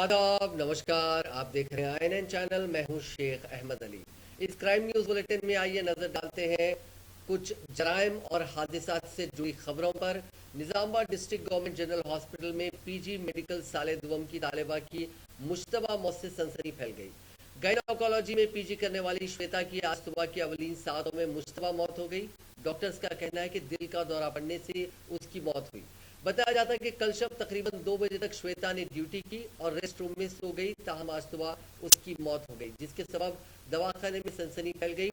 आदाब नमस्कार। आप देख रहे हैं INN चैनल। मैं हूं शेख अहमद अली। इस क्राइम न्यूज़ बुलेटिन में आइए नज़र डालते हैं कुछ जराइम और हादसात से जुड़ी खबरों पर। Nizamabad district government general hospital में PG मेडिकल साले दुवम की तालिबा की मुश्तबा मौत से सनसनी फैल गई। गायनोकोलॉजी में PG करने वाली श्वेता की आज सुबह की अवलीन सातों में मुश्तबा मौत हो गई। डॉक्टर्स का कहना है कि दिल का दौरा पड़ने से उसकी मौत हुई। बताया जाता है कि कल शब तकरीबन 2 बजे तक श्वेता ने ड्यूटी की और रेस्ट रूम में सो गई। ताहम आज सुबह उसकी मौत हो गई, जिसके सबब दवाखाने में सनसनी फैल गई।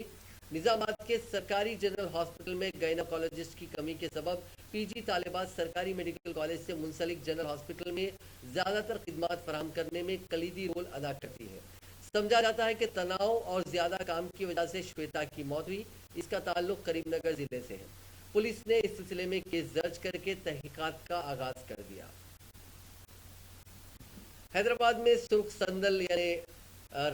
निजामाबाद के सरकारी जनरल हॉस्पिटल में गायनोकोलॉजिस्ट की कमी के सबब PG तालिबात सरकारी मेडिकल कॉलेज से मुंसलिक जनरल हॉस्पिटल में ज्यादातर खिदमात फराहम करने में कलीदी रोल अदा करती है। समझा जाता है कि तनाव और ज्यादा काम की वजह से श्वेता की मौत हुई। इसका ताल्लुक करीमनगर जिले से है। पुलिस ने इस सिलसिले में केस दर्ज करके तहकीकात का आगाज कर दिया। हैदराबाद में सुर्ख संदल यानी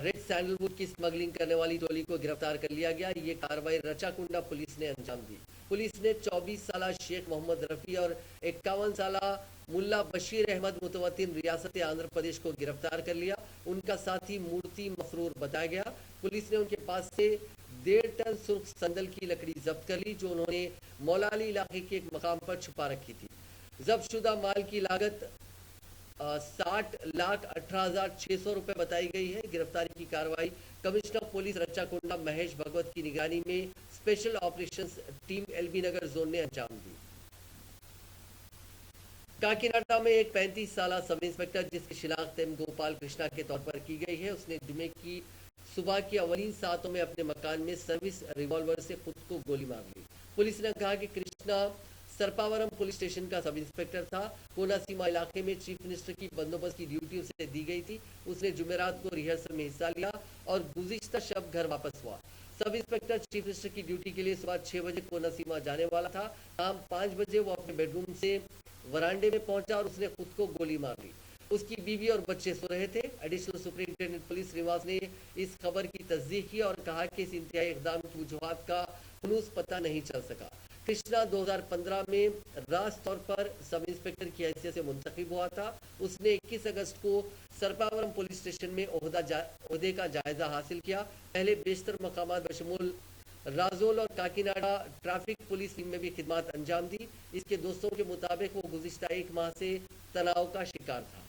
रेड सैंडलवुड की स्मगलिंग करने वाली टोली को गिरफ्तार कर लिया गया। ये कार्रवाई रचाकुंडा पुलिस ने अंजाम दी। पुलिस ने 24 साला शेख मोहम्मद रफी और 51 साला मुल्ला बशीर अहमद मुतवत्तिन रियासत आंध्र प्रदेश को गिरफ्तार कर लिया। उनका साथी मूर्ति मफरूर बताया गया। पुलिस ने उनके पास से 1.5 टन सुर्ख संदल की लकड़ी जब्त कर ली, जो उन्होंने मौलाली इलाके के एक मकाम पर छुपा रखी थी। जब्त शुदा माल की लागत 60,18,600 रुपए बताई गई है। गिरफ्तारी की कार्रवाई कमिश्नर पुलिस रच्चाकुंडा महेश भगवत की निगरानी में स्पेशल ऑपरेशंस टीम LB नगर जोन ने अंजाम दी। काकीनाडा में एक 35 साला सब इंस्पेक्टर जिसकी शिनाख्त एम गोपाल कृष्णा के तौर पर की गई है, उसने जुमे की सुबह की अवलीन सातों में अपने मकान में सर्विस रिवॉल्वर से खुद को गोली मार ली। पुलिस ने कहा कि कृष्णा सरपावरम पुलिस स्टेशन का सब इंस्पेक्टर था। कोनासीमा इलाके में चीफ मिनिस्टर की बंदोबस्त की ड्यूटी उसे दी गई थी। उसने जुमेरात को रिहर्सल में हिस्सा लिया और गुज़िश्ता शब घर वापस हुआ। सब इंस्पेक्टर चीफ मिनिस्टर की ड्यूटी के लिए सुबह 6 बजे कोनासीमा जाने वाला था। शाम 5 बजे वो अपने बेडरूम से वरांडे में पहुंचा और उसने खुद को गोली मार ली। उसकी बीवी और बच्चे सो रहे थे। एडिशनल सुपरिंटेंडेंट पुलिस श्रीनिवास ने इस खबर की तस्दीक की और कहा कि इस इंतहाई इकदाम की वजूहात का खुलूस पता नहीं चल सका। कृष्णा 2015 में रास तौर पर सब इंस्पेक्टर की हैसियत से मुंतखब हुआ था। उसने 21 अगस्त को सरपावरम पुलिस स्टेशन में ओहदे का जायजा हासिल किया। पहले बेशतर मकामात बशमूल राजोल और काकीनाडा ट्रैफिक पुलिस टीम में भी खिदमत अंजाम दी। इसके दोस्तों के मुताबिक वो गुज़िश्ता 1 माह से तनाव का शिकार था।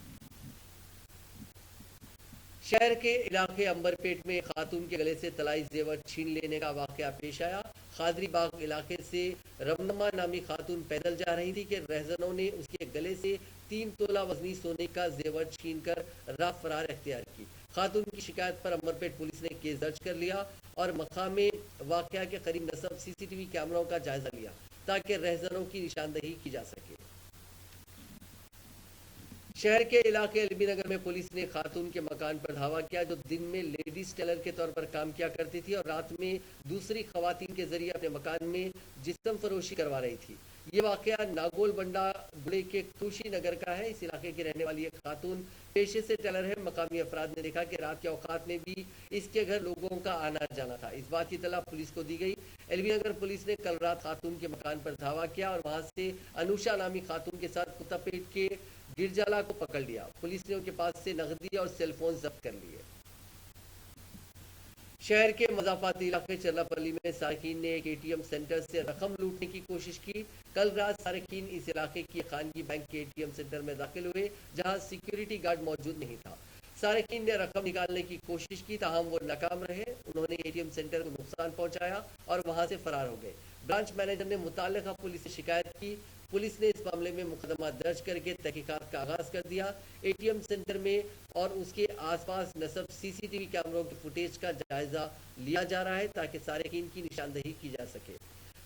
शहर के इलाके अंबरपेट में खातून के गले से तलाई जेवर छीन लेने का वाकया पेश आया। खादरी बाग इलाके से रमनमा नामी खातून पैदल जा रही थी कि रहजनों ने उसके गले से 3 तोला वजनी सोने का जेवर छीनकर राह फरार अख्तियार की। खातून की शिकायत पर अंबरपेट पुलिस ने केस दर्ज कर लिया और मकामे वाकया के करीब नस्ब CCTV कैमरों का जायजा लिया ताकि रहजनों की निशानदही की जा सके। शहर के इलाके LB नगर में पुलिस ने खातून के मकान पर धावा किया, जो दिन में लेडीज टेलर के तौर पर काम किया करती थी और रात में दूसरी खवातीन के जरिए अपने मकान में जिस्म फरोशी करवा रही थी। ये वाकया नागोल बंडा गुड़े के खुशी नगर का है। इस इलाके की रहने वाली एक खातून पेशे से टेलर है। मकामी अफराद ने देखा कि रात के औकात में भी इसके घर लोगों का आना जाना था। इस बात की इत्तला पुलिस को दी गई। LB नगर पुलिस ने कल रात खातून के मकान पर धावा किया और वहां से अनुषा नामी खातून के साथ कुत्तापेट के गिरजाला को पकड़ लिया। पुलिस ने उनके पास से नकदी और सेलफोन जब्त कर लिए। शहर के मजाफाती इलाके चरलापल्ली में सारकीन ने एक ATM सेंटर से रकम लूटने की कोशिश की। कल रात सारकीन इस इलाके की खानगी बैंक के ATM सेंटर में दाखिल हुए, जहां सिक्योरिटी गार्ड मौजूद नहीं था। सारकीन ने रकम निकालने की कोशिश की, ताहम वो नाकाम रहे। उन्होंने ATM सेंटर को नुकसान पहुंचाया और वहां से फरार हो गए। ब्रांच मैनेजर ने मुताल्लिका पुलिस से शिकायत की। पुलिस ने इस मामले में मुकदमा दर्ज करके तहकीकात का आगाज कर दिया। ATM सेंटर में और उसके आसपास नस्ब CCTV कैमरों के फुटेज का जायजा लिया जा रहा है ताकि सारकीन की निशानदही की जा सके।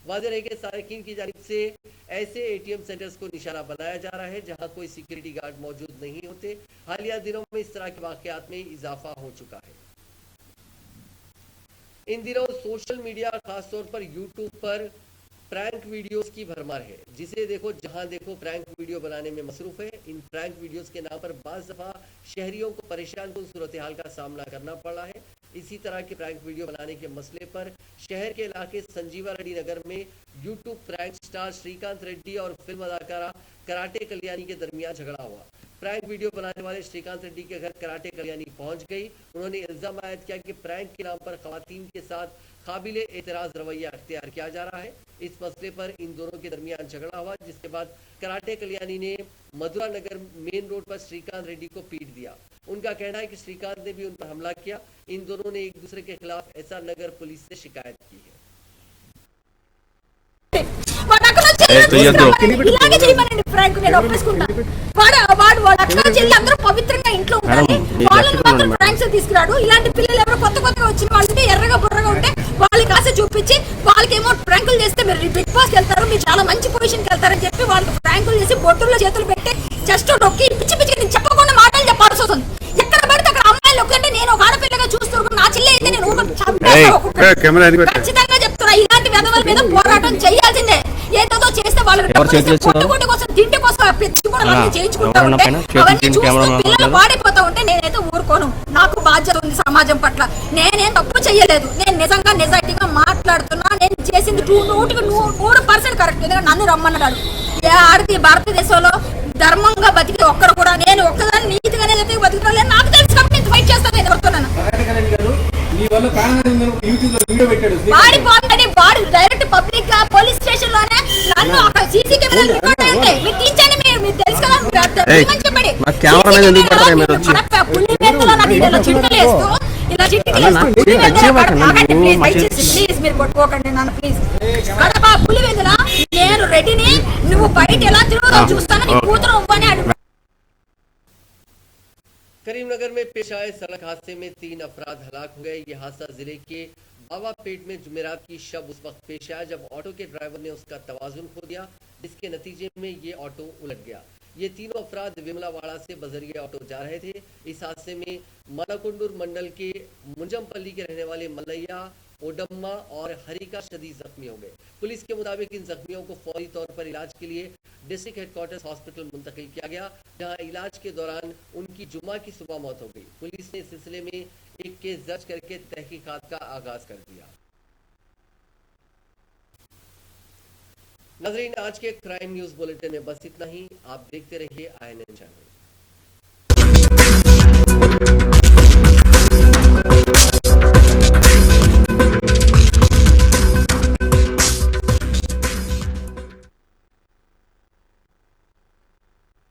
वाज़ेह रहे कि सारकीन की जानिब से ऐसे ATM सेंटर्स को निशाना बनाया जा रहा है जहां कोई सिक्योरिटी गार्ड मौजूद नहीं होते। हालिया दिनों में इस तरह के वाकयात में इजाफा हो चुका है। इन दिनों सोशल मीडिया खासतौर पर YouTube पर प्रैंक वीडियोस की भरमार है। जिसे देखो जहां देखो प्रैंक वीडियो बनाने में मसरूफ है। इन प्रैंक वीडियोस के नाम पर बाज़ दफ़ा शहरियों को परेशान कुन सूरत हाल का सामना करना पड़ा है। इसी तरह के प्रैंक वीडियो बनाने के मसले पर शहर के इलाके संजीवा रेड्डी नगर में YouTube prank star Srikanth Reddy और फिल्म अदाकारा कराटे कल्याणी के दरमियान झगड़ा हुआ। प्रैंक वीडियो बनाने वाले श्रीकांत रेड्डी के घर कराटे कल्याणी पहुंच गई। उन्होंने इल्जाम आयद किया कि प्रैंक के नाम पर खवातीन के साथ काबिले एतराज रवैया अख्तियार किया जा रहा है। इस मसले पर इन दोनों के दरमियान झगड़ा हुआ, जिसके बाद कराटे कल्याणी ने मधुरा नगर मेन रोड पर श्रीकांत रेड्डी को पीट दिया। उनका कहना है कि श्रीकांत ने भी उन पर हमला किया। इन दोनों ने एक दूसरे के खिलाफ एसआर नगर पुलिस से शिकायत की है। పవిత్రంగా ఇంట్లో ఉండాలి, వాళ్ళని మాత్రం ప్రాంక్స్ తీసుకురాడు. ఇలాంటి పిల్లలు ఎవరో కొత్త కొత్తగా వచ్చిన వాళ్ళకి ఎర్రగా బుర్రగా ఉంటే వాళ్ళకి ఆశ చూపించి వాళ్ళకేమో ప్రాంకులు చేస్తే మీరు బిగ్ బాస్ వెళ్తారు, మీరు చాలా మంచి పొజిషన్కి వెళ్తారని చెప్పి వాళ్ళకి ప్రాంకులు చేసి బొట్టుల్లో చేతులు పెట్టి జస్ట్ నొక్కి పిచ్చి పిచ్చి నేను చెప్పకుండా మాటలు చెప్పాల్సి వస్తుంది. ఎక్కడ పడితే అక్కడ అమ్మాయిలు ఒక్కటే నేను ఒక ఆడపిల్లగా చూస్తున్నాను. నా చెల్లి అయితే నేను ఖచ్చితంగా చెప్తున్నా, ఇలాంటి వెధవల మీద పోరాటం చేయాల్సిందే. ఏదో చేస్తే వాళ్ళకి పొట్టుకుంటు కోసం తిండి కోసం చేయించుకుంటా ఉంటే అవన్నీ చూస్తూ పిల్లలు పాడైపోతా ఉంటే నేనైతే ఊరుకోను. నాకు బాధ్యత ఉంది సమాజం పట్ల. నేనేం తప్పు చెయ్యలేదు, నేను నిజంగా నిజాయితీగా మాట్లాడుతున్నా. నేను చేసింది 100% కరెక్ట్. ఎందుకంటే నన్ను రమ్మన్నాడు. ఏ ఆడది భారతదేశంలో ధర్మంగా బతికి ఒక్కరు కూడా, నేను ఒక్కదాన్ని నీతిగానే బతుకుతాను. నాకు తెలుసు కాబట్టి నేను ఫైట్ చేస్తాను. నేను ఎవరుతున్నాను వాడు డైరెక్ట్ పబ్లిక్ గా పోలీస్ స్టేషన్ లోనే నన్ను సీసీ కెమెరాలు రికార్డ్ అయ్యాయి. మీరు తీర్చండి, మీరు తెలుసు కదా చెప్పండి. పుల్లి మేతలో నాకు ఇలా చిటికలు వేస్తూ ప్లీజ్ మీరు కొట్టుకోకండి నన్ను ప్లీజ్. కడప పులివెందుల నేను రెడ్డిని, నువ్వు బయట ఎలా తిరుగుతావు చూస్తాను, నీ కూతురు అవ్వని అడుగు. करीमनगर में पेश आए सड़क हादसे में 3 अफराद हलाक हो गए। यह हादसा जिले के बावापेट में जुमेरात की शब उस वक्त पेश आया जब ऑटो के ड्राइवर ने उसका तवाजुन खो दिया, जिसके नतीजे में ये ऑटो उलट गया। ये तीनों अफराद विमलावाड़ा से बजरिया ऑटो जा रहे थे। इस हादसे में मनाकुंडूर मंडल के मुंजमपल्ली के रहने वाले मलैया, ओडम्मा और हरिका शदीद जख्मी हो गए। पुलिस के मुताबिक इन जख्मियों को फौरी तौर पर इलाज के लिए डिस्ट्रिक्ट हेडक्वार्टर्स हॉस्पिटल मुंतकिल किया गया, जहां इलाज के दौरान उनकी जुम्मा की सुबह मौत हो गई। पुलिस ने इस सिलसिले में एक केस दर्ज करके तहकीकात का आगाज कर दिया। नाज़रीन, आज के क्राइम न्यूज बुलेटिन में बस इतना ही। आप देखते रहिए INN चैनल।